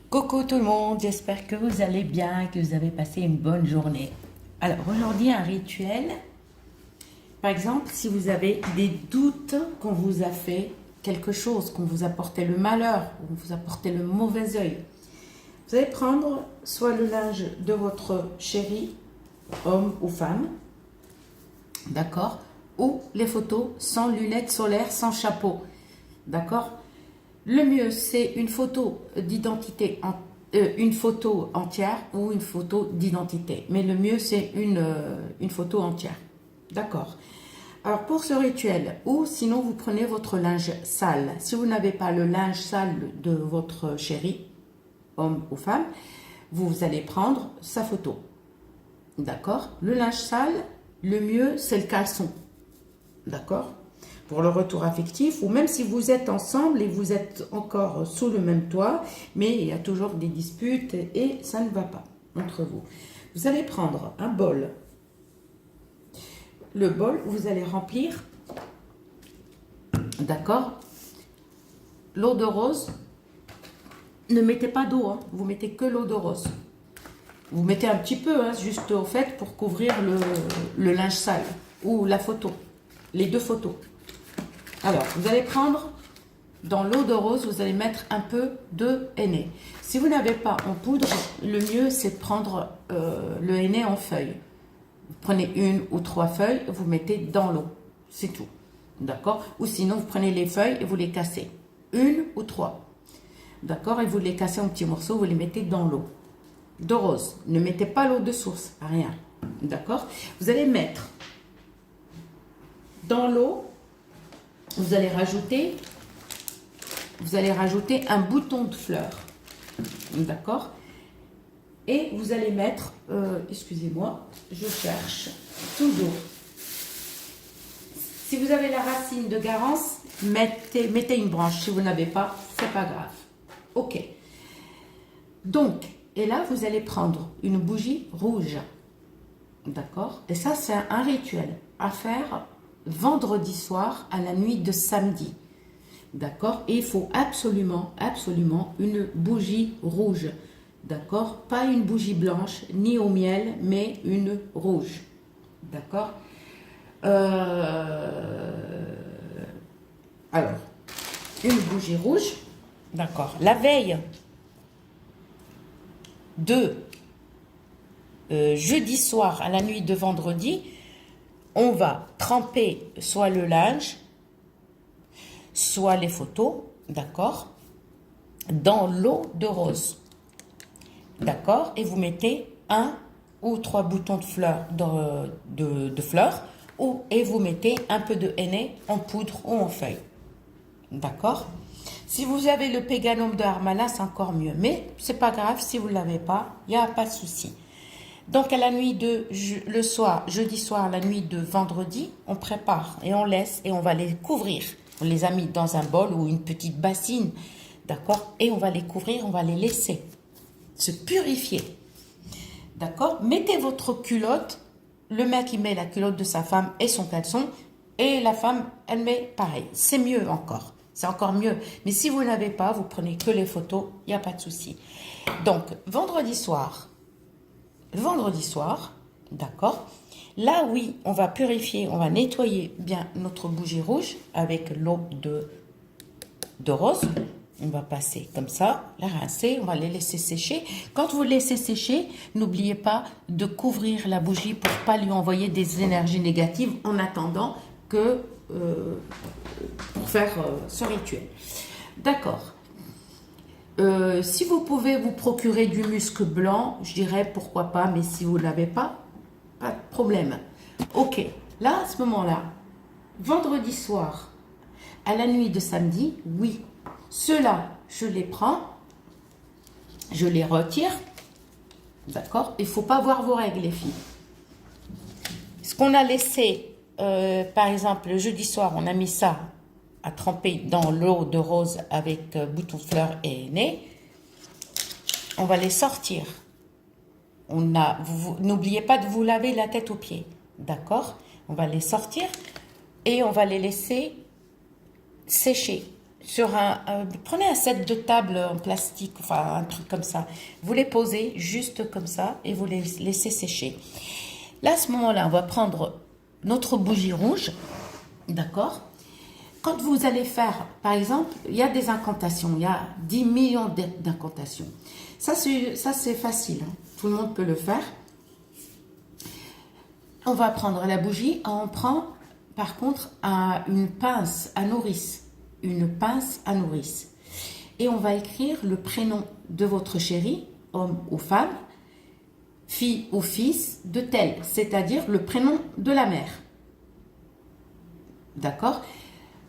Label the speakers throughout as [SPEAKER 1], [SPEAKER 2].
[SPEAKER 1] Coucou tout le monde, j'espère que vous allez bien, que vous avez passé une bonne journée. Alors aujourd'hui un rituel, par exemple si vous avez des doutes qu'on vous a fait quelque chose, qu'on vous a porté le malheur, qu'on vous a porté le mauvais œil, vous allez prendre soit le linge de votre chéri, homme ou femme, d'accord, ou les photos sans lunettes solaires, sans chapeau, d'accord. Le mieux, c'est une photo d'identité, une photo entière ou une photo d'identité. Mais le mieux, c'est une photo entière. D'accord. Alors, pour ce rituel, ou sinon, vous prenez votre linge sale. Si vous n'avez pas le linge sale de votre chéri, homme ou femme, vous allez prendre sa photo. D'accord. Le linge sale, le mieux, c'est le caleçon. D'accord. Pour le retour affectif, ou même si vous êtes ensemble et vous êtes encore sous le même toit, mais il y a toujours des disputes et ça ne va pas entre vous. Vous allez prendre un bol. Le bol, vous allez remplir, d'accord, l'eau de rose. Ne mettez pas d'eau, hein, vous mettez que l'eau de rose. Vous mettez un petit peu, hein, juste au fait pour couvrir le linge sale ou la photo, les deux photos. Alors, vous allez prendre, dans l'eau de rose, vous allez mettre un peu de henné. Si vous n'avez pas en poudre, le mieux, c'est de prendre le henné en feuilles. Vous prenez une ou trois feuilles, vous mettez dans l'eau. C'est tout. D'accord? Ou sinon, vous prenez les feuilles et vous les cassez. Une ou trois. D'accord? Et vous les cassez en petits morceaux, vous les mettez dans l'eau de rose. Ne mettez pas l'eau de source, rien. D'accord? Vous allez mettre dans l'eau. Vous allez rajouter un bouton de fleur, d'accord? Et vous allez mettre, excusez-moi, je cherche toujours. Si vous avez la racine de Garance, mettez une branche. Si vous n'avez pas, c'est pas grave. Ok. Donc, et là, vous allez prendre une bougie rouge, d'accord? Et ça, c'est un rituel à faire vendredi soir à la nuit de samedi. D'accord? Et il faut absolument, absolument une bougie rouge. D'accord? Pas une bougie blanche, ni au miel, mais une rouge. D'accord? Alors, une bougie rouge. D'accord. La veille de jeudi soir à la nuit de vendredi, on va tremper soit le linge, soit les photos, d'accord, dans l'eau de rose, d'accord, et vous mettez un ou trois boutons de fleurs, de fleurs, et vous mettez un peu de henné en poudre ou en feuille, d'accord. Si vous avez le péganum de Harmala, c'est encore mieux, mais c'est pas grave, si vous ne l'avez pas, il n'y a pas de souci. Donc à la nuit de le soir, jeudi soir, la nuit de vendredi, on prépare et on laisse et on va les couvrir. On les a mis dans un bol ou une petite bassine, d'accord? Et on va les couvrir, on va les laisser se purifier, d'accord? Mettez votre culotte, le mec il met la culotte de sa femme et son caleçon et la femme elle met pareil. C'est mieux encore, c'est encore mieux. Mais si vous n'avez pas, vous prenez que les photos, il n'y a pas de souci. Donc vendredi soir, d'accord. Là, oui, on va purifier, on va nettoyer bien notre bougie rouge avec l'eau de rose. On va passer comme ça, la rincer, on va les laisser sécher. Quand vous laissez sécher, n'oubliez pas de couvrir la bougie pour ne pas lui envoyer des énergies négatives en attendant que pour faire ce rituel. D'accord. Si vous pouvez vous procurer du musc blanc, je dirais pourquoi pas, mais si vous ne l'avez pas, pas de problème. Ok, là, à ce moment-là, vendredi soir, à la nuit de samedi, oui, ceux-là, je les prends, je les retire, d'accord? Il ne faut pas voir vos règles, les filles. Ce qu'on a laissé, par exemple, le jeudi soir, on a mis ça à tremper dans l'eau de rose avec bouton de fleurs et henné. On va les sortir. N'oubliez pas de vous laver la tête aux pieds, d'accord? On va les sortir et on va les laisser sécher. prenez un set de table en plastique, enfin un truc comme ça. Vous les posez juste comme ça et vous les laissez sécher. Là, à ce moment-là, on va prendre notre bougie rouge, d'accord? Quand vous allez faire, par exemple, il y a des incantations, il y a 10 millions d'incantations. Ça, c'est facile, hein. Tout le monde peut le faire. On va prendre la bougie, on prend par contre une pince à nourrice. Une pince à nourrice. Et on va écrire le prénom de votre chéri, homme ou femme, fille ou fils de tel, c'est-à-dire le prénom de la mère. D'accord?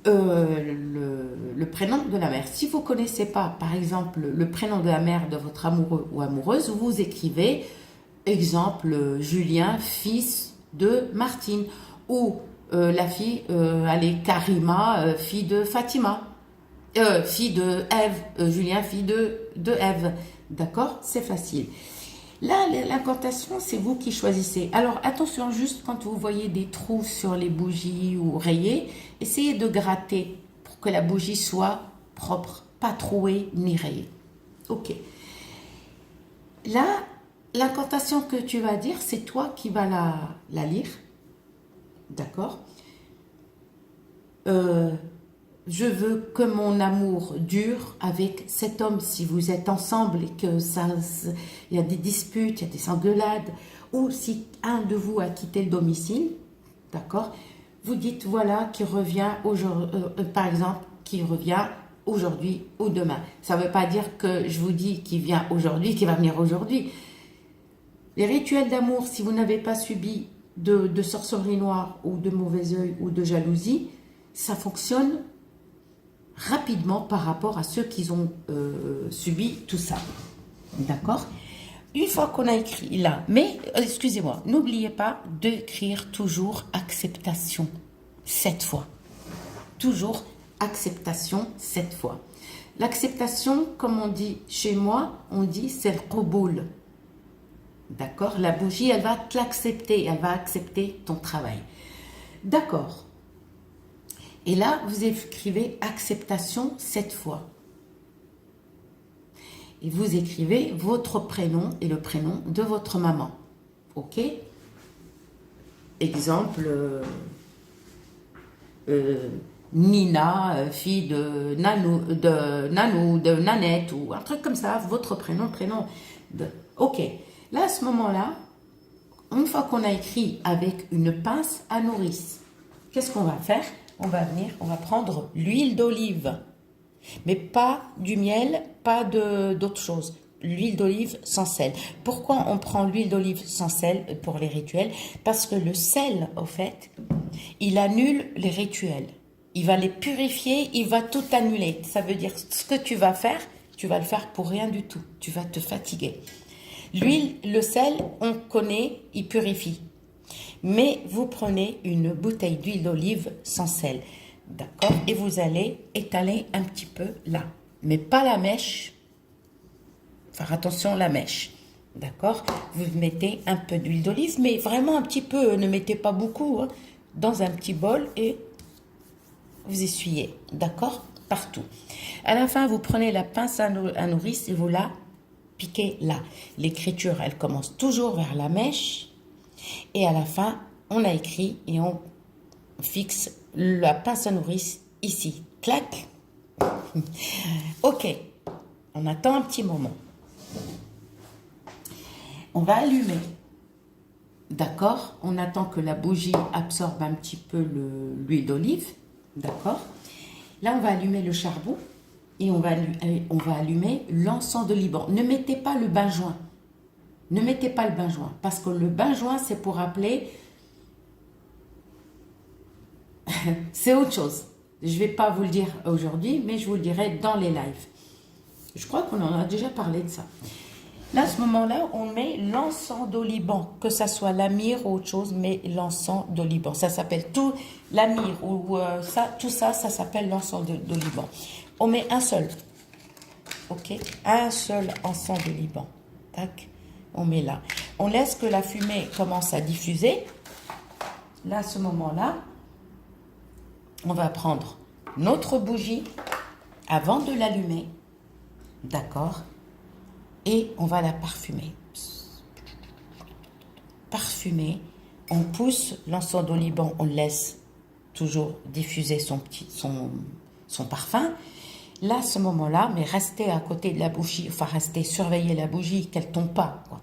[SPEAKER 1] Le prénom de la mère. Si vous ne connaissez pas, par exemple, le prénom de la mère de votre amoureux ou amoureuse, vous écrivez, exemple, Julien, fils de Martine, ou la fille, allez, Karima, fille de Fatima, fille de Ève, Julien, fille de Ève. D'accord? C'est facile. Là, l'incantation, c'est vous qui choisissez. Alors, attention, juste quand vous voyez des trous sur les bougies ou rayées, essayez de gratter pour que la bougie soit propre, pas trouée ni rayée. Ok. Là, l'incantation que tu vas dire, c'est toi qui vas la lire. D'accord? Je veux que mon amour dure avec cet homme. Si vous êtes ensemble et que il y a des disputes, il y a des engueulades, ou si un de vous a quitté le domicile, d'accord, vous dites voilà qui revient aujourd'hui, par exemple, qui revient aujourd'hui ou demain. Ça ne veut pas dire que je vous dis qu'il vient aujourd'hui, qu'il va venir aujourd'hui. Les rituels d'amour, si vous n'avez pas subi de sorcellerie noire ou de mauvais œil ou de jalousie, ça fonctionne rapidement par rapport à ceux qui ont subi tout ça. D'accord? Une fois qu'on a écrit là, mais excusez-moi, n'oubliez pas d'écrire toujours acceptation 7 fois. Toujours acceptation 7 fois. L'acceptation, comme on dit chez moi, on dit c'est le qaboul. D'accord? La bougie, elle va te l'accepter, elle va accepter ton travail. D'accord. Et là, vous écrivez acceptation 7 fois. Et vous écrivez votre prénom et le prénom de votre maman. Ok? Exemple, Nina, fille de Nanou, de Nanette, ou un truc comme ça, votre prénom. Ok. Là, à ce moment-là, une fois qu'on a écrit avec une pince à nourrice, qu'est-ce qu'on va faire? On va prendre l'huile d'olive, mais pas du miel, pas d'autre chose. L'huile d'olive sans sel. Pourquoi on prend l'huile d'olive sans sel pour les rituels? Parce que le sel, au fait, il annule les rituels. Il va les purifier, il va tout annuler. Ça veut dire ce que tu vas faire, tu vas le faire pour rien du tout. Tu vas te fatiguer. L'huile, le sel, on connaît, il purifie. Mais vous prenez une bouteille d'huile d'olive sans sel, d'accord? Et vous allez étaler un petit peu là, mais pas la mèche. Faire attention la mèche, d'accord? Vous mettez un peu d'huile d'olive, mais vraiment un petit peu, ne mettez pas beaucoup, hein, dans un petit bol et vous essuyez, d'accord? Partout. À la fin, vous prenez la pince à nourrice et vous la piquez là. L'écriture, elle commence toujours vers la mèche. Et à la fin, on a écrit et on fixe la pince à nourrice ici. Clac. Ok. On attend un petit moment. On va allumer. D'accord? On attend que la bougie absorbe un petit peu l'huile d'olive. D'accord? Là, on va allumer le charbon et on va allumer l'encens de Liban. Ne mettez pas le bain-joint. Ne mettez pas le bain-joint, parce que le bain-joint, c'est pour appeler... c'est autre chose. Je ne vais pas vous le dire aujourd'hui, mais je vous le dirai dans les lives. Je crois qu'on en a déjà parlé de ça. Là, à ce moment-là, on met l'encens d'oliban, que ça soit l'amir ou autre chose, mais l'encens d'oliban. Ça s'appelle tout l'amir ou tout ça s'appelle l'encens d'oliban. On met un seul. Ok? Un seul encens d'oliban. Tac. On met là. On laisse que la fumée commence à diffuser. Là, à ce moment-là, on va prendre notre bougie avant de l'allumer, d'accord, et on va la parfumer. Parfumer, on pousse l'encens d'oliban, on laisse toujours diffuser son parfum. Là, à ce moment-là, mais restez à côté de la bougie, enfin restez surveiller la bougie, qu'elle ne tombe pas, quoi.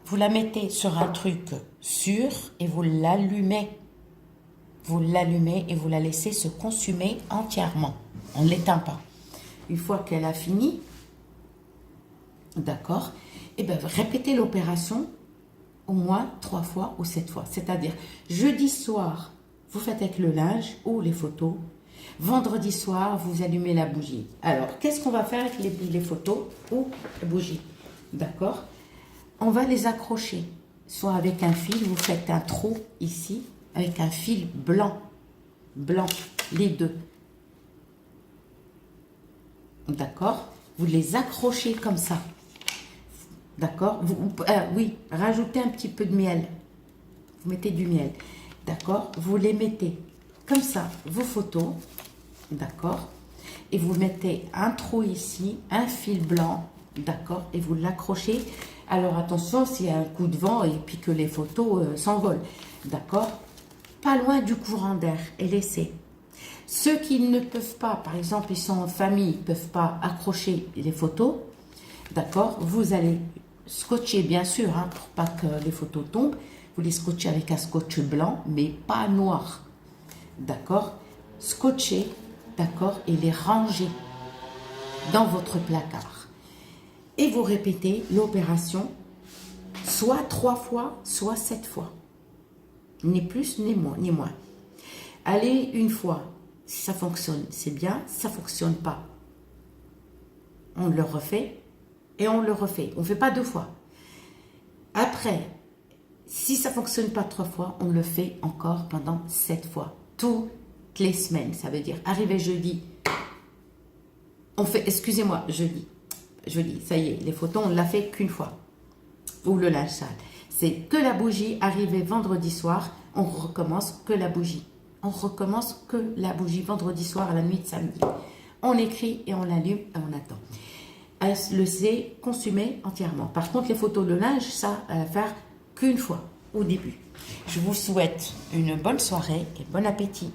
[SPEAKER 1] Vous la mettez sur un truc sûr et vous l'allumez. Vous l'allumez et vous la laissez se consumer entièrement. On ne l'éteint pas. Une fois qu'elle a fini, d'accord, et bien répétez l'opération au moins 3 fois ou 7 fois. C'est-à-dire, jeudi soir, vous faites avec le linge ou les photos. Vendredi soir, vous allumez la bougie. Alors, qu'est-ce qu'on va faire avec les photos ou les bougies? D'accord? On va les accrocher. Soit avec un fil, vous faites un trou ici, avec un fil blanc. Blanc, les deux. D'accord? Vous les accrochez comme ça. D'accord? Oui, rajoutez un petit peu de miel. Vous mettez du miel. D'accord? Vous les mettez comme ça, vos photos. D'accord? Et vous mettez un trou ici, un fil blanc. D'accord? Et vous l'accrochez. Alors attention, s'il y a un coup de vent et puis que les photos s'envolent. D'accord? Pas loin du courant d'air et laissez. Ceux qui ne peuvent pas, par exemple, ils sont en famille, ils ne peuvent pas accrocher les photos. D'accord? Vous allez scotcher, bien sûr, hein, pour pas que les photos tombent. Vous les scotchez avec un scotch blanc, mais pas noir. D'accord? Scotchez, d'accord? Et les rangez dans votre placard. Et vous répétez l'opération soit 3 fois, soit 7 fois. Ni plus, ni moins. Allez une fois. Si ça fonctionne, c'est bien. Si ça ne fonctionne pas, on le refait et on le refait. On ne fait pas 2 fois. Après, si ça ne fonctionne pas 3 fois, on le fait encore pendant 7 fois. Toutes les semaines. Ça veut dire, arrivé jeudi, on fait, excusez-moi, jeudi, ça y est, les photos, on ne l'a fait qu'une fois. Ou le linge sale. C'est que la bougie, arrivé vendredi soir, on recommence que la bougie. On recommence que la bougie vendredi soir à la nuit de samedi. On écrit et on l'allume et on attend. Elle le sait consumer entièrement. Par contre, les photos de linge, ça, à faire qu'une fois au début. Je vous souhaite une bonne soirée et bon appétit.